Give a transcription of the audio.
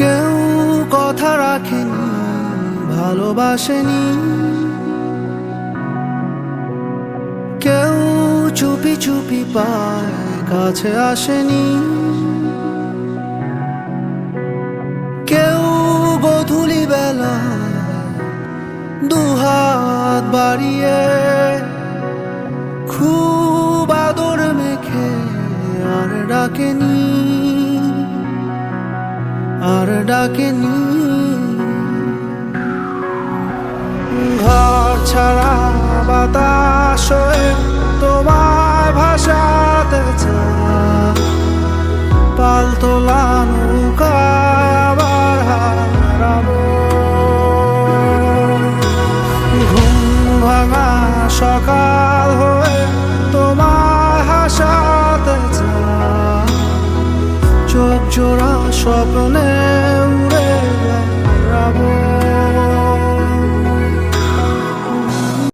কেউ কথা রাখেনি, ভালোবাসেনি, কেউ চুপি চুপি পায় কাছে আসেনি, কেউ গোধূলি বেলা দুহাত বাড়িয়ে খুব আদর মেখে আর ডাকেনি, আর ডাকেনি। ঘর ছাড়া বাতাস হয়ে তোমায় ভাষা